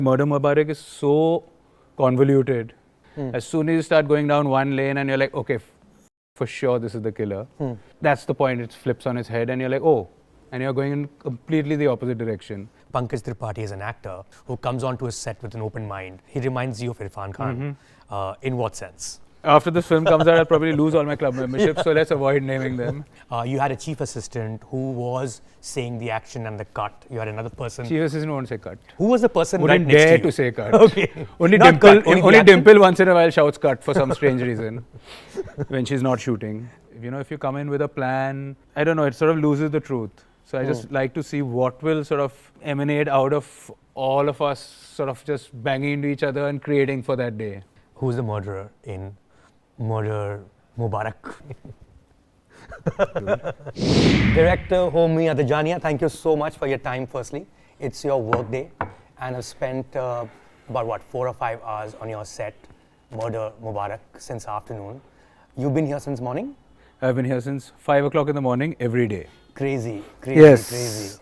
Murder Mubarak is so convoluted. As soon as you start going down one lane and you're like, okay, for sure this is the killer. That's the point, it flips on its head and you're like, oh. And you're going in completely the opposite direction. Pankaj Tripathi is an actor who comes onto a set with an open mind. He reminds you of Irfan Khan. In what sense? After this film comes out, I'll probably lose all my club memberships, so let's avoid naming them. You had a chief assistant who was saying the action and the cut. You had another person. Chief assistant won't say cut. Who was the person Wouldn't right next dare to you? say cut. Okay. Only Not Dimple, cut, only only the action? Dimple once in a while shouts cut for some strange reason when she's not shooting. You know, if you come in with a plan, I don't know, it sort of loses the truth. So I just like to see what will sort of emanate out of all of us sort of just banging into each other and creating for that day. Who's the murderer in Murder Mubarak? Director Homi Adajania, thank you so much for your time firstly. It's your work day and I've spent about 4 or 5 hours on your set, Murder Mubarak, since afternoon. You've been here since morning? I've been here since 5 o'clock in the morning every day. Crazy. Yes. Crazy.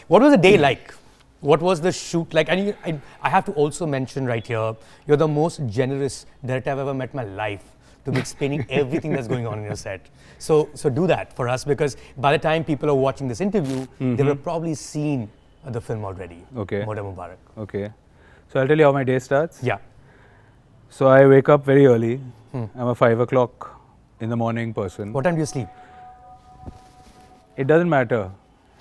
What was the day like? What was the shoot like? And I have to also mention right here, you're the most generous director I've ever met in my life to be explaining everything that's going on in your set. So do that for us, because by the time people are watching this interview, they will have probably seen the film already. Okay. Murder Mubarak. Okay. So I'll tell you how my day starts. Yeah. So I wake up very early. I'm a 5 o'clock in the morning person. What time do you sleep? It doesn't matter.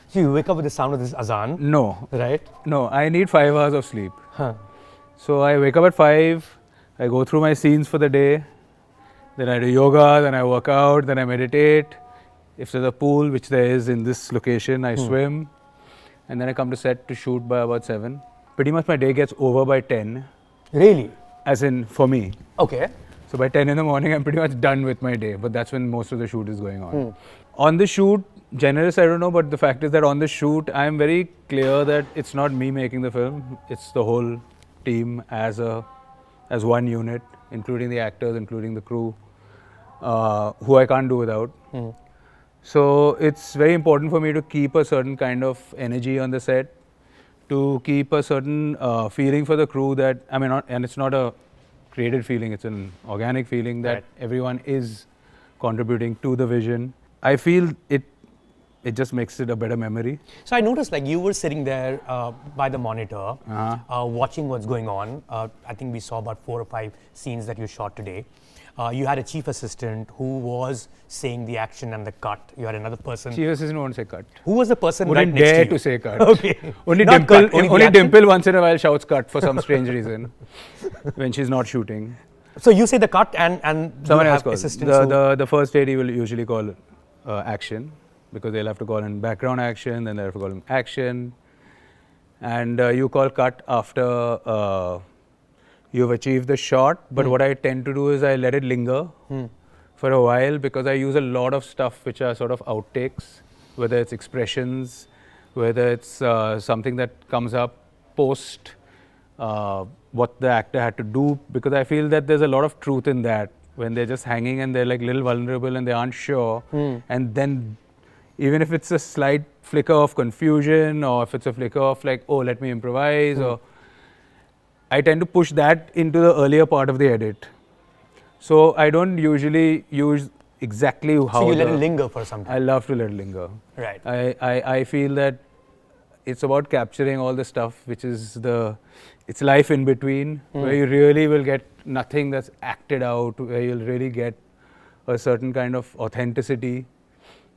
So you wake up with the sound of this azan. No. Right? No, I need 5 hours of sleep. Huh. So I wake up at 5, I go through my scenes for the day, then I do yoga, then I work out, then I meditate. If there's a pool, which there is in this location, I swim. And then I come to set to shoot by about 7. Pretty much my day gets over by 10. Really? As in, for me. Okay. So by 10 in the morning, I'm pretty much done with my day. But that's when most of the shoot is going on. On the shoot, generous, I don't know, but the fact is that on the shoot, I'm very clear that it's not me making the film. It's the whole team as one unit, including the actors, including the crew, who I can't do without. So it's very important for me to keep a certain kind of energy on the set, to keep a certain feeling for the crew that, and it's not a created feeling, it's an organic feeling that everyone is contributing to the vision. I feel it just makes it a better memory. So I noticed like you were sitting there by the monitor, watching what's going on. I think we saw about 4 or 5 scenes that you shot today. You had a chief assistant who was saying the action and the cut. You had another person. Chief assistant won't say cut. Who was the person Wouldn't right next dare to you? to say cut. Okay. Only Not Dimple, cut, only only the action? Dimple once in a while shouts cut for some strange reason when she's not shooting. So you say the cut and Someone you else have calls. assistants who- The first AD will usually call action, because they'll have to call in background action, then they'll have to call in action. And you call cut after you've achieved the shot. But what I tend to do is I let it linger for a while, because I use a lot of stuff which are sort of outtakes, whether it's expressions, whether it's something that comes up post what the actor had to do, because I feel that there's a lot of truth in that when they're just hanging and they're like little vulnerable and they aren't sure. And then even if it's a slight flicker of confusion, or if it's a flicker of like, oh, let me improvise, or I tend to push that into the earlier part of the edit. So I don't usually use exactly how. So you let it linger for some time. I love to let it linger. Right. I feel that it's about capturing all the stuff which is it's life in between, where you really will get nothing that's acted out, where you'll really get a certain kind of authenticity.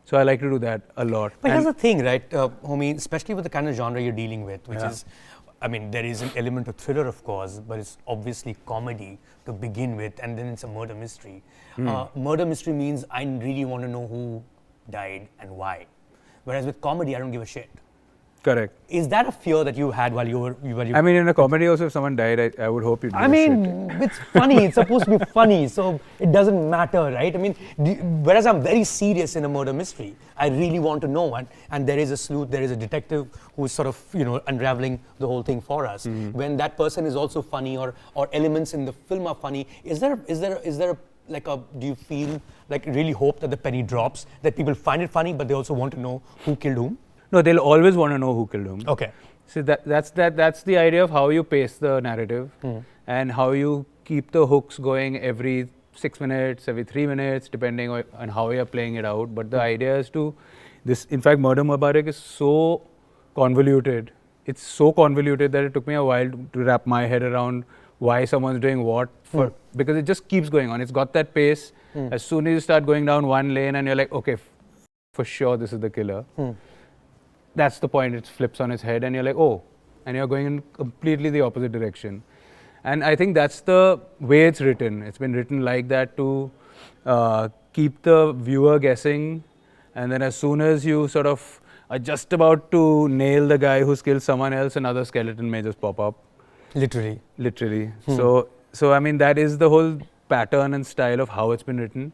So I like to do that a lot. But here's the thing, right, Homi, especially with the kind of genre you're dealing with, which is, there is an element of thriller, of course, but it's obviously comedy to begin with, and then it's a murder mystery. Murder mystery means I really want to know who died and why. Whereas with comedy, I don't give a shit. Correct. Is that a fear that you had while you were... in a comedy also, if someone died, I would hope you'd give a shit. It's funny. It's supposed to be funny, so it doesn't matter, right? Whereas I'm very serious in a murder mystery. I really want to know, and there is a sleuth, there is a detective who's sort of, unraveling the whole thing for us. When that person is also funny, or elements in the film are funny, is there do you feel like really hope that the penny drops, that people find it funny, but they also want to know who killed whom? No, they'll always want to know who killed whom. Okay. So that's the idea of how you pace the narrative and how you keep the hooks going every 6 minutes, every 3 minutes, depending on how you're playing it out. But the idea is to this. In fact, Murder Mubarak is so convoluted. It's so convoluted that it took me a while to wrap my head around why someone's doing what because it just keeps going on. It's got that pace. As soon as you start going down one lane and you're like, okay, for sure this is the killer. That's the point. It flips on its head and you're like, oh, and you're going in completely the opposite direction. And I think that's the way it's written. It's been written like that to keep the viewer guessing. And then as soon as you sort of are just about to nail the guy who's killed someone else, another skeleton may just pop up. Literally. So I mean, that is the whole pattern and style of how it's been written.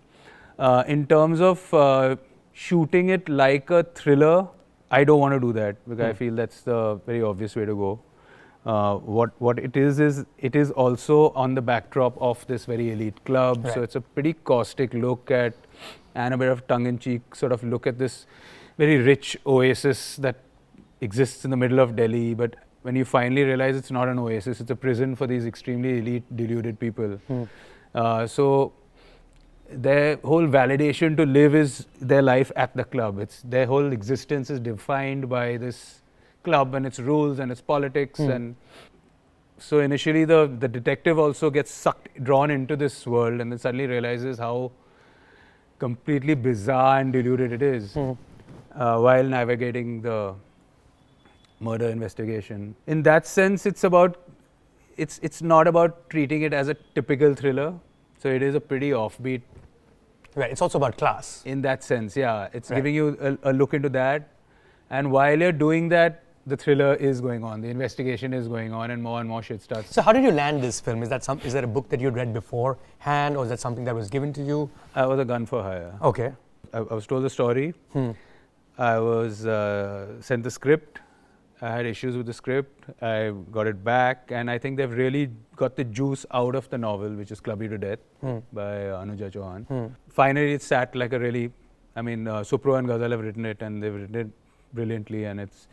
In terms of shooting it like a thriller, I don't want to do that because I feel that's the very obvious way to go. What it is it is also on the backdrop of this very elite club. So it's a pretty caustic look at and a bit of tongue-in-cheek sort of look at this very rich oasis that exists in the middle of Delhi. But when you finally realize it's not an oasis, it's a prison for these extremely elite, deluded people. So their whole validation to live is their life at the club. It's their whole existence is defined by this club and its rules and its politics. And so initially the detective also gets drawn into this world and then suddenly realizes how completely bizarre and deluded it is while navigating the murder investigation. In that sense, it's not about treating it as a typical thriller. So it is a pretty offbeat. Right, it's also about class. In that sense, yeah. It's giving you a look into that. And while you're doing that, the thriller is going on, the investigation is going on, and more shit starts. So how did you land this film? Is that a book that you'd read beforehand, or is that something that was given to you? I was a gun for hire. Okay. I was told the story. I was sent the script. I had issues with the script. I got it back, and I think they've really got the juice out of the novel, which is Clubby to Death by Anuja Chauhan. Finally, it sat like a really, Supro and Ghazal have written it, and they've written it brilliantly, and it's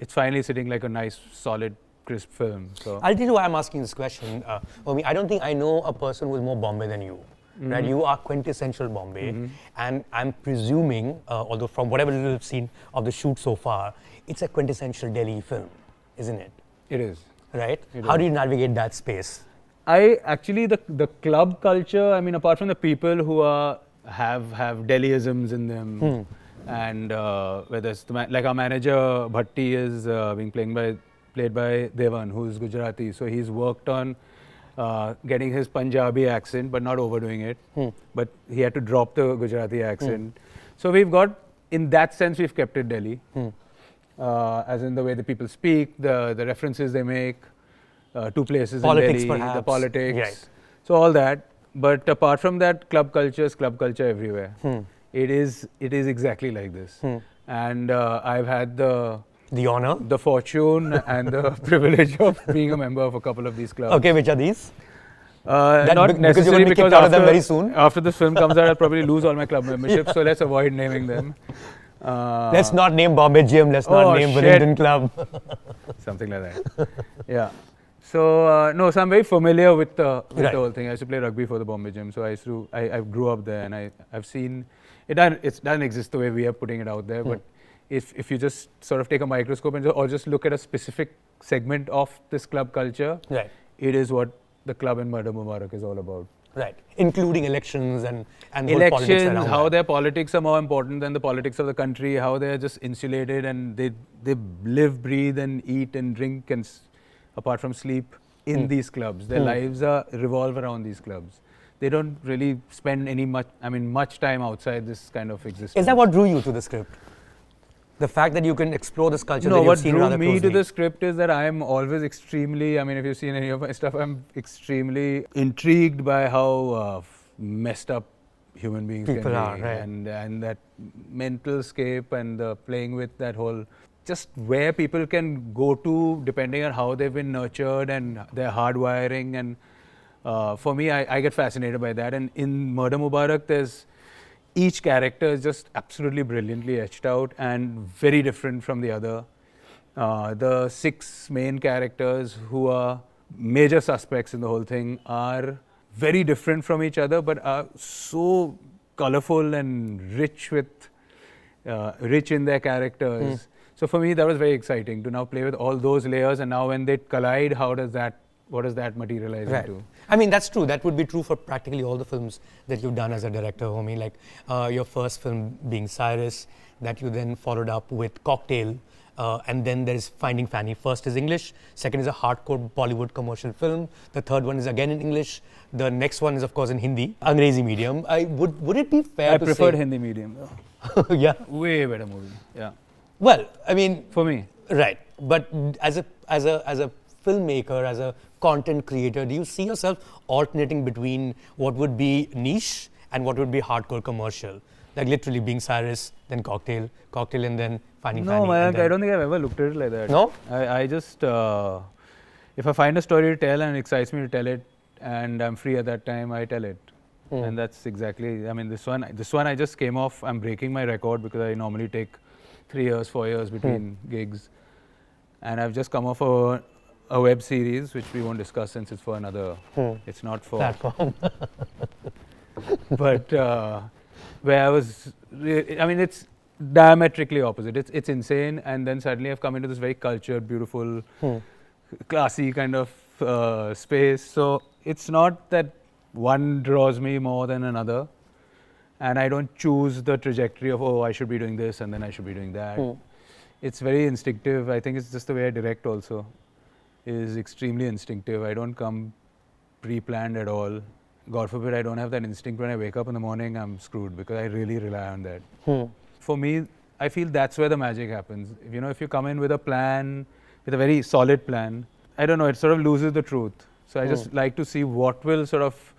finally sitting like a nice, solid, crisp film. So I'll tell you why I'm asking this question. Homi, I don't think I know a person who's more Bombay than you. Right, you are quintessential Bombay, and I'm presuming, although from whatever little I've seen of the shoot so far, it's a quintessential Delhi film, isn't it? it is. Right? How do you navigate that space? I actually, the club culture, apart from the people who have Delhiisms in them, and whether it's like our manager Bhatti is being played by Devan, who's Gujarati, so he's worked on getting his Punjabi accent, but not overdoing it. But he had to drop the Gujarati accent. So we've got, in that sense, we've kept it Delhi. As in the way the people speak, the references they make, to places politics in Delhi, perhaps. the politics. Right. So all that. But apart from that, club culture is club culture everywhere. It is exactly like this. And I've had the honor, the fortune and the privilege of being a member of a couple of these clubs. Okay, which are these? Not because you're necessarily going to be kicked out of them very soon. After this film comes out, I'll probably lose all my club memberships, so let's avoid naming them. Let's not name Bombay Gym, let's not name Wellington Club. Something like that. Yeah. So, so I'm very familiar with the whole thing. I used to play rugby for the Bombay Gym, so I grew up there, and I've seen, it doesn't exist the way we are putting it out there, but if you just sort of take a microscope or just look at a specific segment of this club culture, it is what the club in Murder Mubarak is all about. Right, including elections and elections, politics how their politics are more important than the politics of the country, how they're just insulated and they live, breathe and eat and drink and apart from sleep in these clubs. Their lives revolve around these clubs. They don't really spend much time outside this kind of existence. Is that what drew you to the script? The fact that you can explore this culture that you've seen rather closely? No, what drew me to the script is that I'm always extremely, if you've seen any of my stuff, I'm extremely intrigued by how messed up human beings People can be. are, right. And that mental scape and playing with that whole, just where people can go to depending on how they've been nurtured and their hardwiring. And for me, I get fascinated by that. And in Murder Mubarak, each character is just absolutely brilliantly etched out and very different from the other. The 6 main characters who are major suspects in the whole thing are very different from each other, but are so colorful and rich in their characters. So for me, that was very exciting to now play with all those layers, and now when they collide, what does that materialize into? I mean, that's true. That would be true for practically all the films that you've done as a director, Homi. Like your first film being Cyrus, that you then followed up with Cocktail, and then there's Finding Fanny. First is English, second is a hardcore Bollywood commercial film, the third one is again in English, the next one is of course in Hindi, Angrezi medium. Would it be fair to say... I preferred Hindi medium though. Yeah. Way better movie, yeah. Well, I mean... For me. Right. But as a filmmaker, as a content creator, do you see yourself alternating between what would be niche and what would be hardcore commercial? Like literally being Cyrus, then Cocktail, and then Finding Fanny. No, Mayank, I don't think I've ever looked at it like that. No? I just, if I find a story to tell and it excites me to tell it, and I'm free at that time, I tell it. And that's exactly, I mean, this one I just came off, I'm breaking my record because I normally take 3 years, 4 years between gigs. And I've just come off a web series, which we won't discuss since it's for another, it's not for... Platform. But where I was, I mean, it's diametrically opposite. It's insane, and then suddenly I've come into this very cultured, beautiful, classy kind of space. So it's not that one draws me more than another, and I don't choose the trajectory of, oh, I should be doing this and then I should be doing that. It's very instinctive. I think it's just the way I direct also is extremely instinctive. I don't come pre-planned at all. God forbid I don't have that instinct when I wake up in the morning, I'm screwed because I really rely on that. For me, I feel that's where the magic happens. If you come in with a plan, with a very solid plan, I don't know, it sort of loses the truth. So I just like to see what will sort of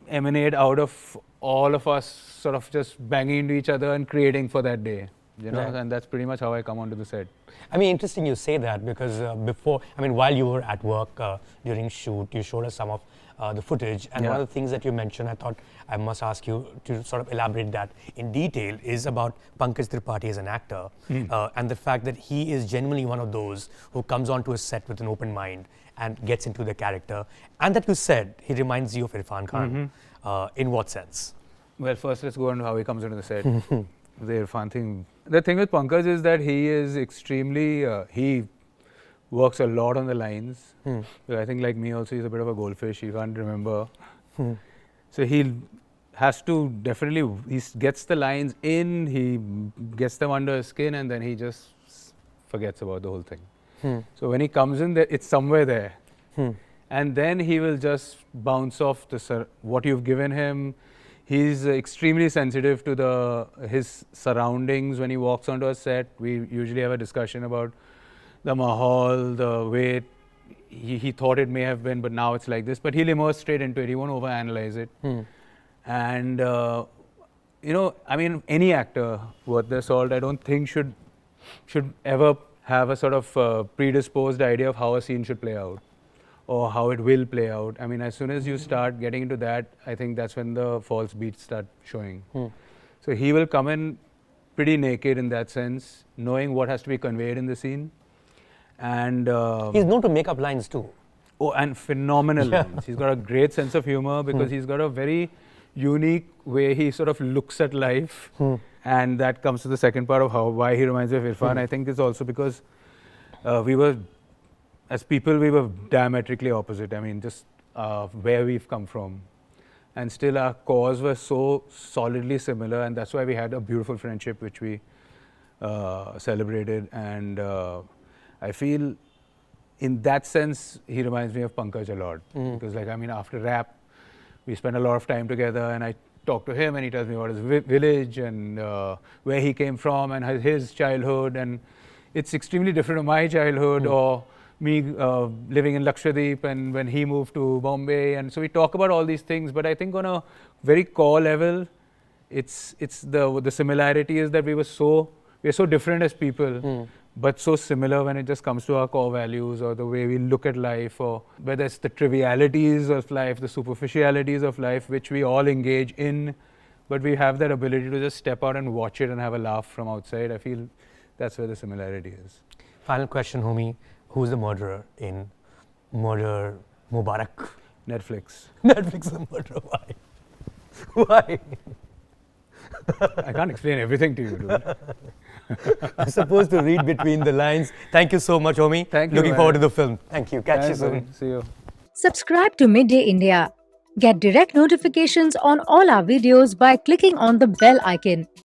emanate out of all of us sort of just banging into each other and creating for that day. And that's pretty much how I come onto the set. I mean, interesting you say that because while you were at work during shoot, you showed us some of the footage, and one of the things that you mentioned, I thought I must ask you to sort of elaborate that in detail, is about Pankaj Tripathi as an actor, and the fact that he is genuinely one of those who comes onto a set with an open mind and gets into the character, and that you said he reminds you of Irfan Khan. In what sense? Well, first let's go on to how he comes into the set. The Irfan thing. The thing with Pankaj is that he is extremely, he works a lot on the lines. I think like me also, he's a bit of a goldfish. He can't remember. So he has to definitely, he gets the lines in, he gets them under his skin, and then he just forgets about the whole thing. So when he comes in, it's somewhere there. And then he will just bounce off what you've given him. He's extremely sensitive to his surroundings when he walks onto a set. We usually have a discussion about the mahal, the way he thought it may have been, but now it's like this. But he'll immerse straight into it. He won't overanalyze it. And, I mean, any actor worth their salt, I don't think should ever have a sort of predisposed idea of how a scene should play out or how it will play out. I mean, as soon as you start getting into that, I think that's when the false beats start showing. So he will come in pretty naked in that sense, knowing what has to be conveyed in the scene. And he's known to make up lines too. Oh, and phenomenal lines. He's got a great sense of humor because he's got a very unique way he sort of looks at life. And that comes to the second part of why he reminds me of Irfan. I think it's also because as people, we were diametrically opposite. I mean, just where we've come from. And still our cores were so solidly similar, and that's why we had a beautiful friendship, which we celebrated. And I feel, in that sense, he reminds me of Pankaj a lot. Because, after rap, we spent a lot of time together, and I talk to him, and he tells me about his village and where he came from and his childhood. And it's extremely different to my childhood or me living in Lakshadweep and when he moved to Bombay. And so we talk about all these things, but I think on a very core level, it's the similarity is that we're so different as people, but so similar when it just comes to our core values or the way we look at life, or whether it's the trivialities of life, the superficialities of life, which we all engage in, but we have that ability to just step out and watch it and have a laugh from outside. I feel that's where the similarity is. Final question, Homi. Who's the murderer in Murder Mubarak? Netflix. Netflix is the murderer. Why? Why? I can't explain everything to you, dude. I'm supposed to read between the lines. Thank you so much, Homi. Thank you, Looking forward to man. the film. Thank you. Catch you Thanks, soon. buddy. See you. Subscribe to Midday India. Get direct notifications on all our videos by clicking on the bell icon.